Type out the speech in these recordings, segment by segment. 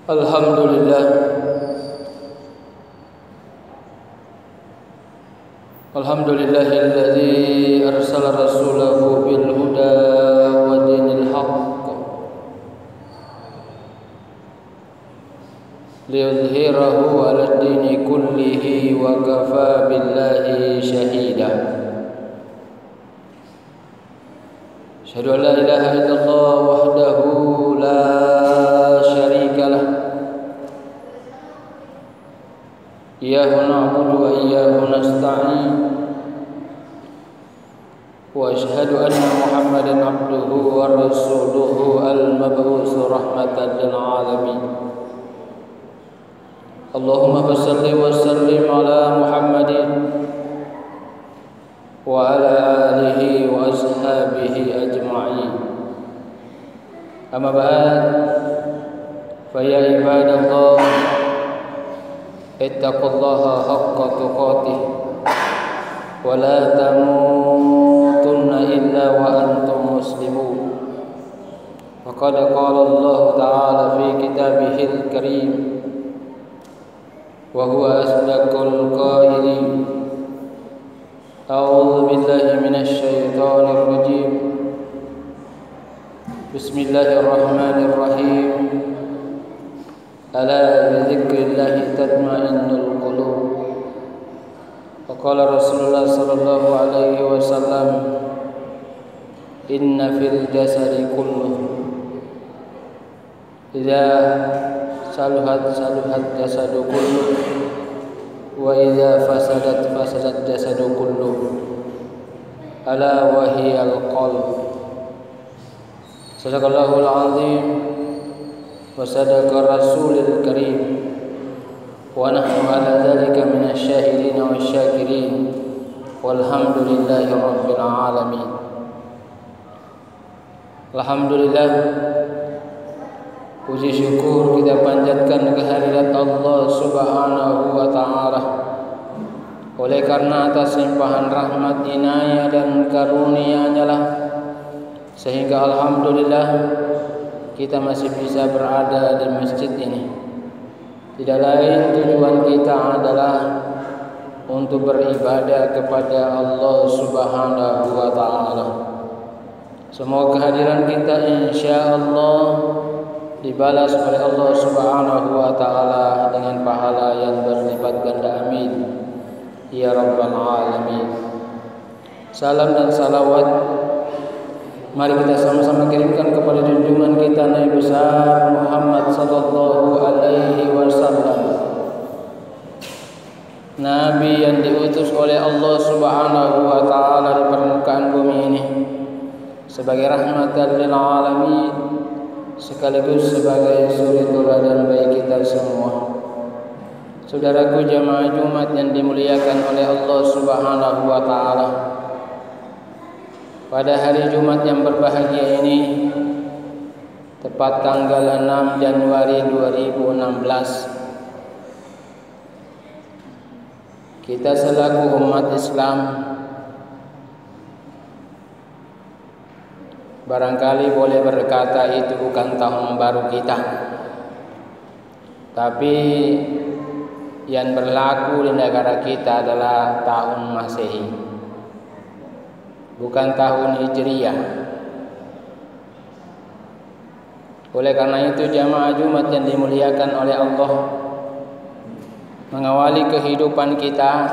Alhamdulillah. Alhamdulillahilladzi arsala rasulahu bil huda wa dinil haqq liyudhhirahu 'alad dini kullihi wa kafa billahi shahida. Asyhadu an la ilaha illallah wahdahu la syarika lah. Iyyahu na'budu wa iyyahu nasta'in. Wa asyhadu anna Muhammadan 'abduhu wa rasuluhu al-mab'uts rahmatan lil 'alamin. Allahumma shalli wa sallim ala Muhammadin wa ala alihi wa ashabihi ajma'in. Amma ba'd, fa ya ibadallah, ittaqullaha haqqa tuqatih wa la tamutunna illa wa antum muslimun. Faqad qala Allah ta'ala fi kitabihil karim wa huwa asdaqul qailin. A'udzu billahi minasy syaithanir rajim. Bismillahirrahmanirrahim. Ala bidzikrillahi tatma'innul qulub. Faqala Rasulullah sallallahu alaihi wasallam, inna fil jasadi kulluh idza saluhat jasadu kulluh wa idza fasadat jasadu kulluh ala wa hiyal qalb. Sadaqallahul azim wa sadaqa rasulil karim wa nahnu ala dzalika minasy syahidin wa syakirin walhamdulillahi rabbil alamin. Alhamdulillah, puji syukur kita panjatkan kehadirat Allah Subhanahu wa taala. Oleh karena atas limpahan rahmat, inayah dan karunia-Nya lah sehingga alhamdulillah kita masih bisa berada di masjid ini. Tidak lain tujuan kita adalah untuk beribadah kepada Allah Subhanahu wa taala. Semua kehadiran kita insyaallah dibalas oleh Allah Subhanahu wa taala dengan pahala yang berlipat ganda. Amin ya rabbal alamin. Salam dan salawat mari kita sama-sama kirimkan kepada junjungan kita Nabi besar Muhammad sallallahu alaihi wasallam, Nabi yang diutus oleh Allah Subhanahu wa taala di permukaan bumi ini sebagai rahmatan lil alamin, sekaligus sebagai suri tauladan bagi kita semua. Saudaraku jamaah Jumat yang dimuliakan oleh Allah Subhanahu wa taala, pada hari Jumat yang berbahagia ini, tepat tanggal 6 Januari 2016, kita selaku umat Islam barangkali boleh berkata itu bukan tahun baru kita, tapi yang berlaku di negara kita adalah tahun Masehi, bukan tahun Hijriyah. Oleh karena itu jamaah Jumat yang dimuliakan oleh Allah, mengawali kehidupan kita,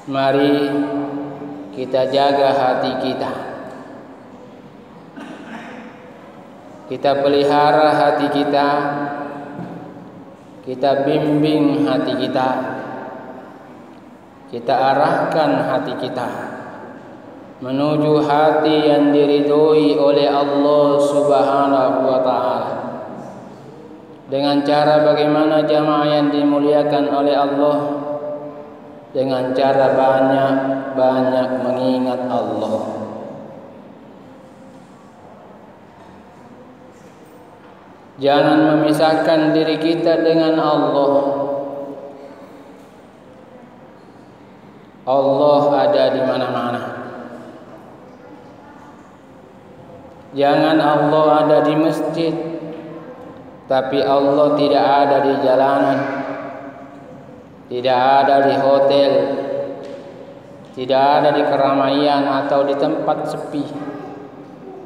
mari kita jaga hati kita. Kita pelihara hati kita, kita bimbing hati kita, kita arahkan hati kita menuju hati yang diridhoi oleh Allah Subhanahu wa taala. Dengan cara bagaimana jamaah yang dimuliakan oleh Allah? Dengan cara banyak-banyak mengingat Allah. Jangan memisahkan diri kita dengan Allah. Allah ada di mana-mana. Jangan Allah ada di masjid, Tapi Allah tidak ada di jalanan, tidak ada di hotel, tidak ada di keramaian atau di tempat sepi.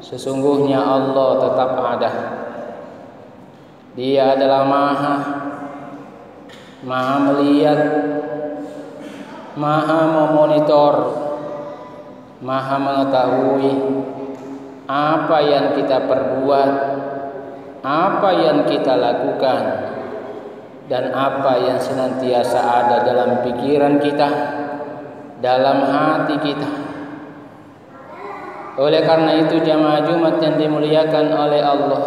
Sesungguhnya Allah tetap ada. Dia adalah Maha melihat, Maha memonitor, Maha mengetahui apa yang kita perbuat, apa yang kita lakukan, dan apa yang senantiasa ada dalam pikiran kita, dalam hati kita. Oleh karena itu, jamaah Jumat yang dimuliakan oleh Allah,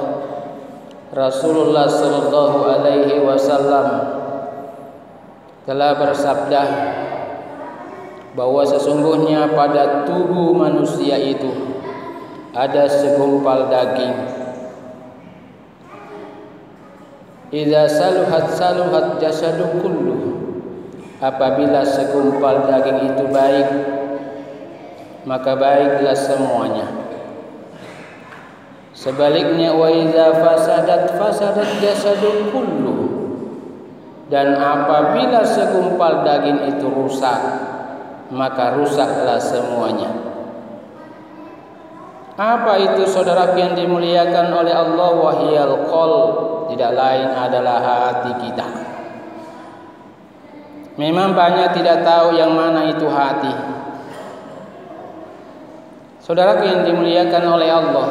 Rasulullah sallallahu alaihi wasallam telah bersabda bahwa sesungguhnya pada tubuh manusia itu ada segumpal daging. Idza saluhat jasadu kulluh. Apabila segumpal daging itu baik, maka baiklah semuanya. Sebaliknya, wa idza fasadat jasadu kulluh. Dan apabila segumpal daging itu rusak, maka rusaklah semuanya. Apa itu saudara yang dimuliakan oleh Allah? Wahyal qalb, tidak lain adalah hati kita. Memang banyak tidak tahu yang mana itu hati. Saudara yang dimuliakan oleh Allah,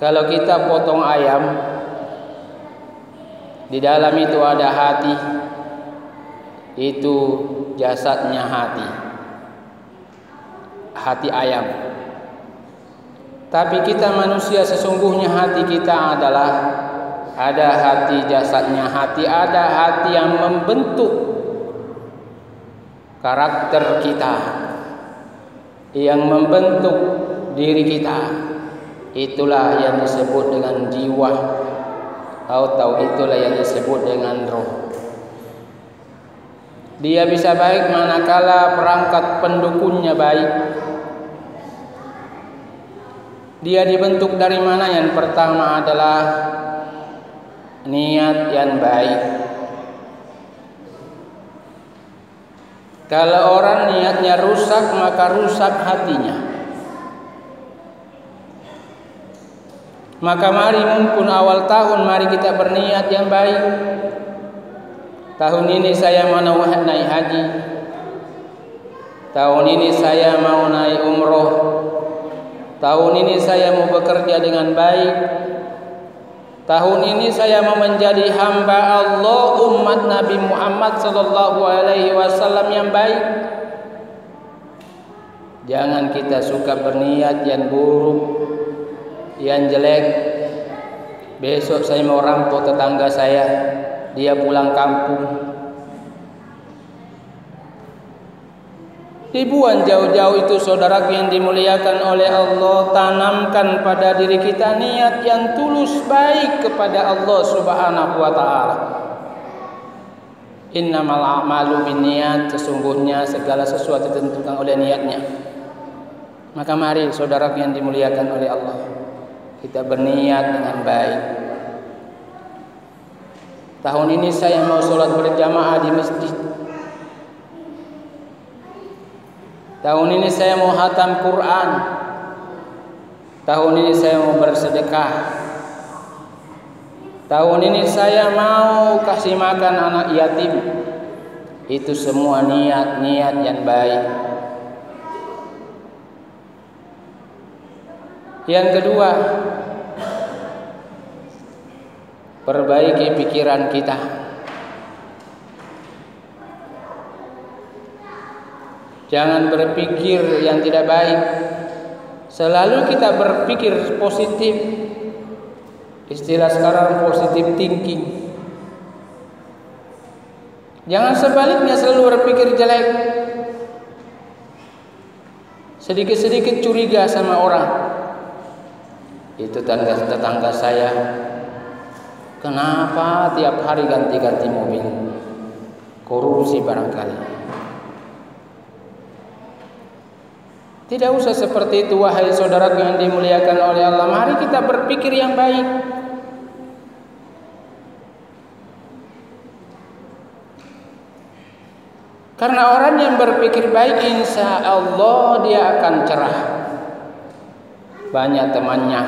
kalau kita potong ayam, di dalam itu ada hati, itu jasadnya hati ayam. Tapi kita manusia sesungguhnya hati kita adalah ada hati jasadnya hati, ada hati yang membentuk karakter kita, yang membentuk diri kita. Itulah yang disebut dengan jiwa, atau itulah yang disebut dengan roh. Dia bisa baik manakala perangkat pendukunnya baik. Dia dibentuk dari mana? Yang pertama adalah niat yang baik. Kalau orang niatnya rusak, maka rusak hatinya. Maka mari, mumpun awal tahun, mari kita berniat yang baik. Tahun ini saya mau naik haji. Tahun ini saya mau naik umroh. Tahun ini saya mau bekerja dengan baik. Tahun ini saya mau menjadi hamba Allah, umat Nabi Muhammad sallallahu alaihi wasallam yang baik. Jangan kita suka berniat yang buruk, yang jelek. Besok saya mau rampok tetangga saya, dia pulang kampung. Dibuang jauh-jauh itu, saudara yang dimuliakan oleh Allah. Tanamkan pada diri kita niat yang tulus baik kepada Allah Subhanahu wa taala. Innamal a'malu binniyat, sesungguhnya segala sesuatu ditentukan oleh niatnya. Maka mari saudara yang dimuliakan oleh Allah, kita berniat dengan baik. Tahun ini saya mau sholat berjamaah di masjid. Tahun ini saya mau khatam Quran. Tahun ini saya mau bersedekah. Tahun ini saya mau kasih makan anak yatim. Itu semua niat-niat yang baik. Yang kedua, perbaiki pikiran kita. Jangan berpikir yang tidak baik. Selalu kita berpikir positif. Istilah sekarang positive thinking. Jangan sebaliknya selalu berpikir jelek. Sedikit-sedikit curiga sama orang. Itu tetangga saya, kenapa tiap hari ganti-ganti mobil? Korupsi barangkali. Tidak usah seperti itu, wahai saudaraku yang dimuliakan oleh Allah. Mari kita berpikir yang baik. Karena orang yang berpikir baik, insya Allah dia akan cerah. Banyak temannya,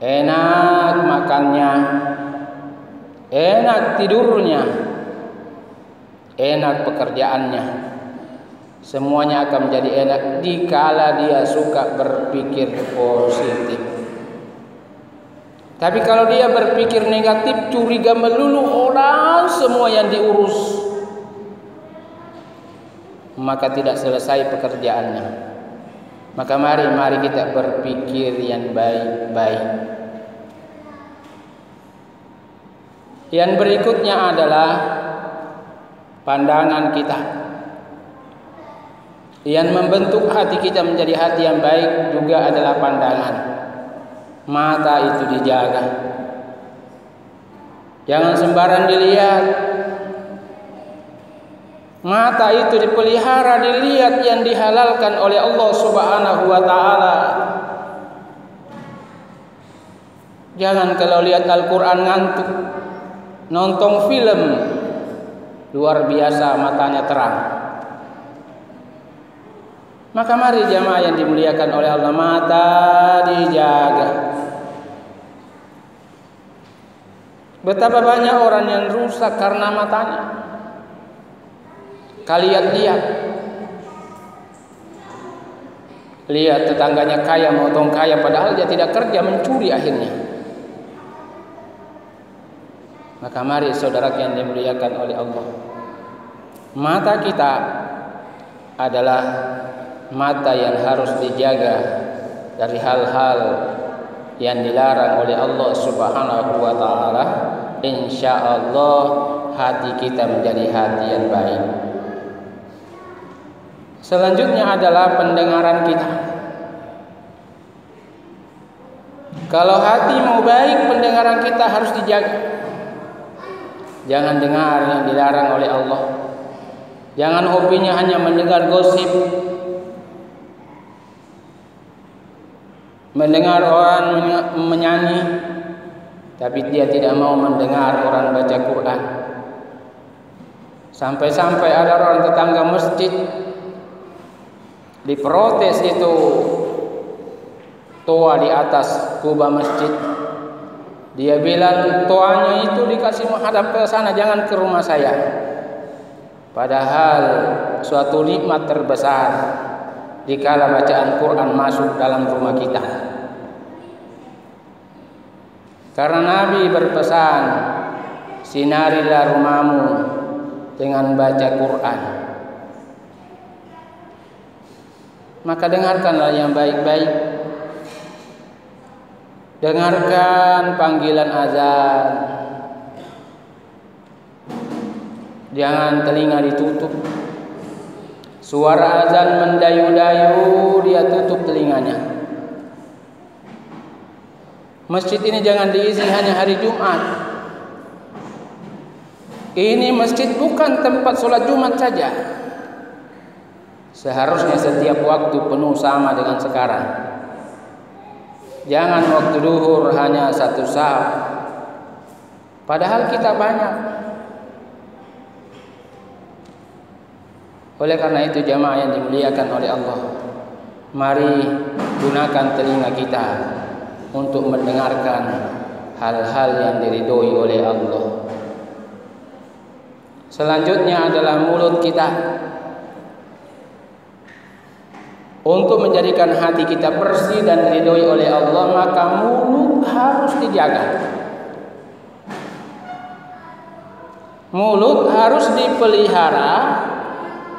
enak makannya, enak tidurnya, enak pekerjaannya, semuanya akan menjadi enak dikala dia suka berpikir positif. Tapi kalau dia berpikir negatif, curiga melulu orang semua yang diurus, maka tidak selesai pekerjaannya. Maka mari kita berpikir yang baik-baik. Yang berikutnya adalah pandangan kita. Yang membentuk hati kita menjadi hati yang baik juga adalah pandangan. Mata itu dijaga, jangan sembarang dilihat. Mata itu dipelihara, dilihat yang dihalalkan oleh Allah Subhanahu wa ta'ala. Jangan kalau lihat Al-Quran ngantuk, nonton film luar biasa matanya terang. Maka mari jamaah yang dimuliakan oleh Allah, mata dijaga. Betapa banyak orang yang rusak karena matanya. Kalian lihat tetangganya kaya, motong kaya, padahal dia tidak kerja, mencuri akhirnya. Maka mari saudara yang dimuliakan oleh Allah, mata kita adalah mata yang harus dijaga dari hal-hal yang dilarang oleh Allah Subhanahu wa ta'ala. Insya Allah hati kita menjadi hati yang baik. Selanjutnya adalah pendengaran kita. Kalau hati mau baik, pendengaran kita harus dijaga. Jangan dengar yang dilarang oleh Allah. Jangan hobinya hanya mendengar gosip, mendengar orang menyanyi, tapi dia tidak mau mendengar orang baca Quran. Sampai-sampai ada orang tetangga masjid diprotes itu toa di atas kubah masjid. Dia bilang toanya itu dikasih menghadap ke sana, jangan ke rumah saya. Padahal suatu nikmat terbesar dikala bacaan Quran masuk dalam rumah kita. Karena Nabi berpesan, sinarilah rumahmu dengan baca Quran. Maka dengarkanlah yang baik-baik. Dengarkan panggilan azan. Jangan telinga ditutup. Suara azan mendayu-dayu, dia tutup telinganya. Masjid ini jangan diisi hanya hari Jumat. Ini masjid bukan tempat sholat Jumat saja. Seharusnya setiap waktu penuh sama dengan sekarang. Jangan waktu duhur hanya satu saf, padahal kita banyak. Oleh karena itu jamaah yang dimuliakan oleh Allah, mari gunakan telinga kita untuk mendengarkan hal-hal yang diridhoi oleh Allah. Selanjutnya adalah mulut kita. Untuk menjadikan hati kita bersih dan diridhoi oleh Allah, maka mulut harus dijaga. Mulut harus dipelihara,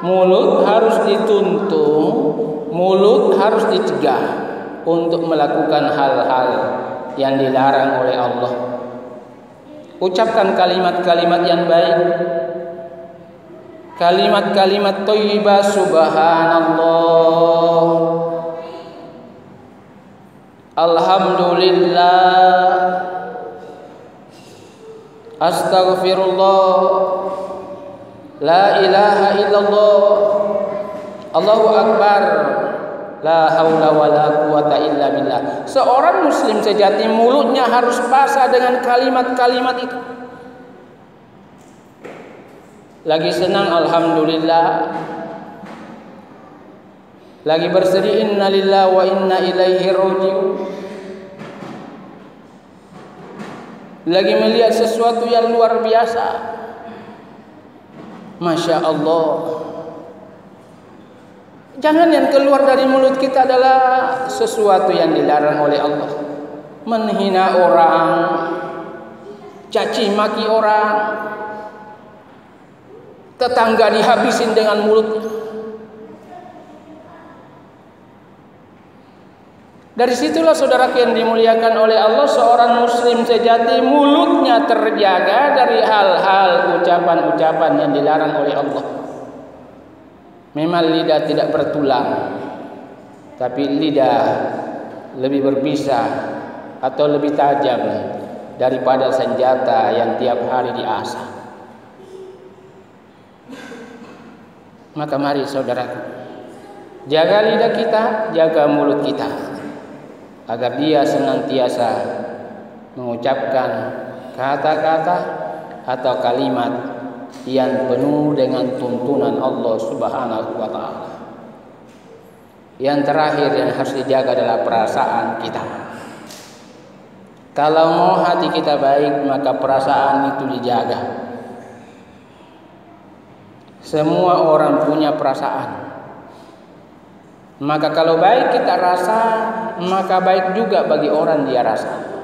mulut harus dituntun, mulut harus dicegah untuk melakukan hal-hal yang dilarang oleh Allah. Ucapkan kalimat-kalimat yang baik, kalimat-kalimat thayyibah, subhanallah, alhamdulillah, astaghfirullah, la ilaha illallah, Allahu akbar, la haula wala quwata illa billah. Seorang muslim sejati mulutnya harus basah dengan kalimat-kalimat itu. lagi senang alhamdulillah, lagi bersedih innalillahi wa inna ilaihi raji'un, lagi melihat sesuatu yang luar biasa, Masya Allah. Jangan yang keluar dari mulut kita adalah sesuatu yang dilarang oleh Allah. Menghina orang, caci maki orang, tetangga dihabisin dengan mulutnya. Dari situlah saudara yang dimuliakan oleh Allah, seorang muslim sejati mulutnya terjaga dari hal-hal ucapan-ucapan yang dilarang oleh Allah. Memang lidah tidak bertulang, tapi lidah lebih berbisa atau lebih tajam daripada senjata yang tiap hari diasah. Maka mari saudaraku, jaga lidah kita, jaga mulut kita, agar dia senantiasa mengucapkan kata-kata atau kalimat yang penuh dengan tuntunan Allah Subhanahu wa ta'ala. Yang terakhir yang harus dijaga adalah perasaan kita. Kalau mau hati kita baik, maka perasaan itu dijaga. Semua orang punya perasaan. Maka kalau baik kita rasa, maka baik juga bagi orang dia rasa.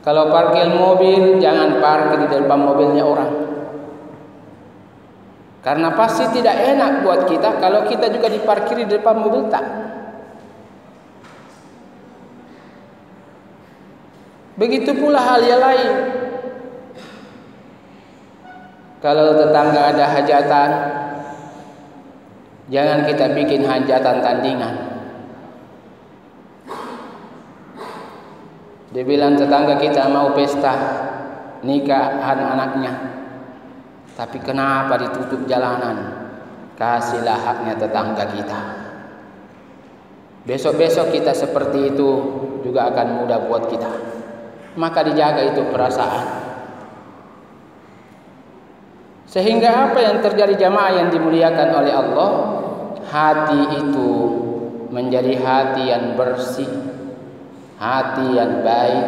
Kalau parkir mobil, jangan parkir di depan mobilnya orang. Karena pasti tidak enak buat kita kalau kita juga diparkir di depan mobil tak. Begitu pula hal yang lain. Kalau tetangga ada hajatan, jangan kita bikin hajatan tandingan. Dia bilang tetangga kita mau pesta nikahan anaknya, tapi kenapa ditutup jalanan? Kasihlah haknya tetangga kita. Besok-besok kita seperti itu juga akan mudah buat kita. Maka dijaga itu perasaan. Sehingga apa yang terjadi jamaah yang dimuliakan oleh Allah, hati itu menjadi hati yang bersih, hati yang baik,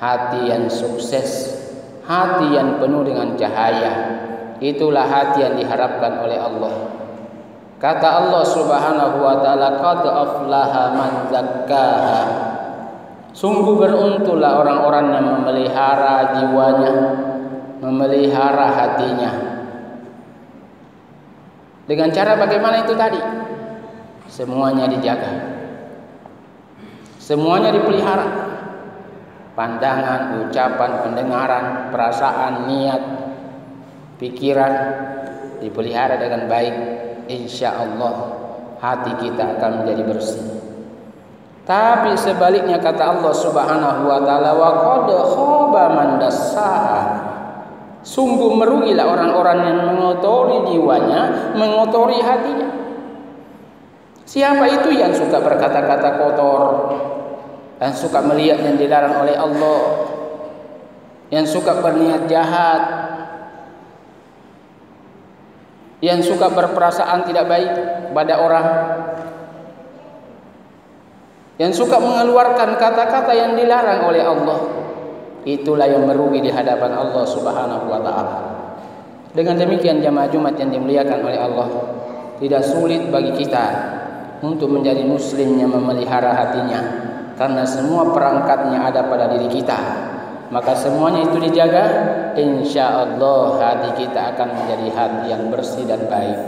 hati yang sukses, hati yang penuh dengan cahaya. Itulah hati yang diharapkan oleh Allah. Kata Allah Subhanahu wa ta'ala, qad aflaha man zakkaha. Sungguh beruntunglah orang-orang yang memelihara jiwanya, memelihara hatinya. Dengan cara bagaimana itu tadi? Semuanya dijaga, semuanya dipelihara. Pandangan, ucapan, pendengaran, perasaan, niat, pikiran dipelihara dengan baik. Insya Allah hati kita akan menjadi bersih. Tapi sebaliknya kata Allah Subhanahu wa ta'ala, wa qad khaba man dassaha. Sungguh merugilah orang-orang yang mengotori jiwanya, mengotori hatinya. Siapa itu yang suka berkata-kata kotor, yang suka melihat yang dilarang oleh Allah, yang suka berniat jahat, yang suka berperasaan tidak baik pada orang, yang suka mengeluarkan kata-kata yang dilarang oleh Allah? Itulah yang merugi di hadapan Allah Subhanahu wa ta'ala. Dengan demikian jamaah Jumat yang dimuliakan oleh Allah, tidak sulit bagi kita untuk menjadi muslim yang memelihara hatinya, karena semua perangkatnya ada pada diri kita. Maka semuanya itu dijaga, insya Allah hati kita akan menjadi hati yang bersih dan baik.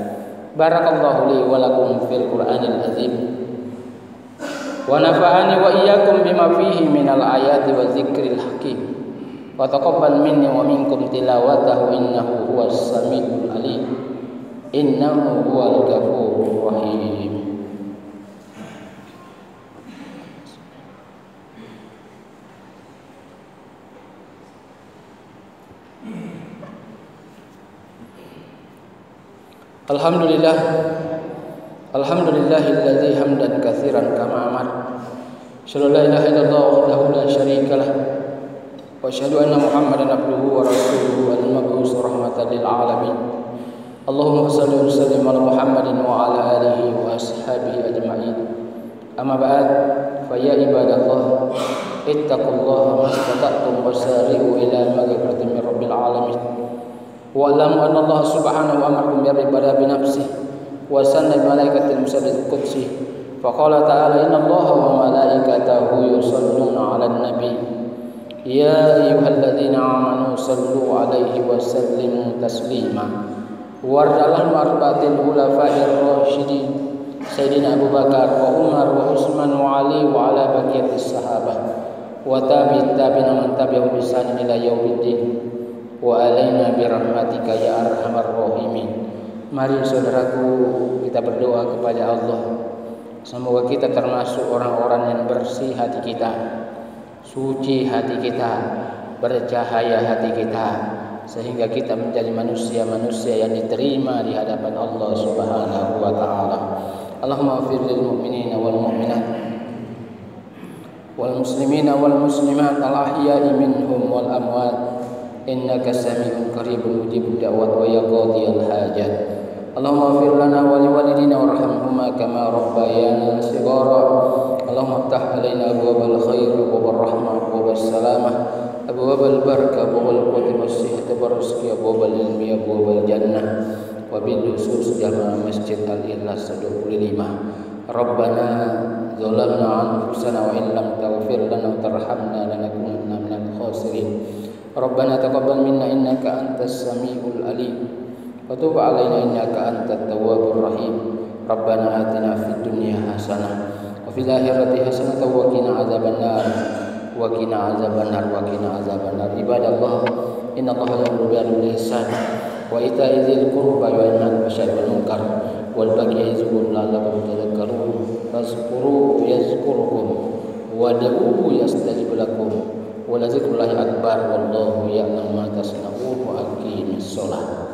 Barakallahu li wa lakum fil Qur'anil azim, wa nafa'ani wa iyyakum bima fihi minal ayati wa dzikril hakim, wa taqabbal minni wa minkum tilawatahu innahu huwas samiul alim, innahu huwal ghafurur rahim. Alhamdulillah, alhamdulillahilladzi hamdan katsiran kama amar. Shalla la ilaha illallah wahdahu la syarika lah, وأشهد أن محمدا عبده ورسوله المبعوث رحمة للعالمين اللهم صل وسلم على محمد وعلى آله وأصحابه أجمعين أما بعد فيا عباد الله اتقوا الله ما استطعتم وسارعوا إلى مغفرة من رب العالمين واعلموا أن الله سبحانه أمركم بالعبادة بنفسه وسن الملائكة المسبح القدسي فقال تعالى إن الله وملائكته يصلون على النبي يا أيها الذين آمنوا صلوا عليه وسلموا تسليما وارض عن أربعة الخلفاء الراشدين سيدنا أبو بكر وعمر وعثمان وعلي وعلى بقية الصحابة وتابع التابعين ومن تبعهم بإحسان إلى يوم الدين وعلينا برحمتك ya arhamar rahimin. Mari saudaraku kita berdoa kepada Allah. Semoga kita termasuk orang-orang yang bersih hati kita, suci hati kita, bercahaya hati kita, sehingga kita menjadi manusia-manusia yang diterima di hadapan Allah Subhanahu wa taala. Allahumma ighfir lil mu'minina wal mu'minat wal muslimina wal muslimat al ahya'i minhum wal amwat innaka sami'un qaribun mujibud da'wat wa ya qadiyal hajat. Allahumma ighfir lana wa liwalidina warhamhuma kama rabbayana shighara. Allahumma iftah alaina abwabal khair wa rahmah wa salamah abwabal barakah wa quwwati was-sihhat wa rizqi abwabal ilmi abwabal jannah wa bil khusus jamaah masjid al-ikhlas 25. Rabbana zalamna anfusana wa in lam taghfir lana wa tarhamna lanakunanna minal khasirin. Rabbana taqabbal minna innaka antas samiul alim wa tub alaina innaka antat tawwabur rahim. Rabbana atina fid dunya hasanah wa fil akhirati hasanah wa qina adzabannar wa qina adzabannar wa qina adzabannar. Ibadallah innallaha ya'muru bil adli wal ihsan wa ita'i dzil qurba wa yanha 'anil fahsya'i wal munkar wal baghi ya'izukum la'allakum tadhakkarun. Fazkuru yazkurukum wad'uhu yastajib lakum wa la dzikrullahi akbar wallahu ya'lamu ma tasna'un wa aqimis shalah.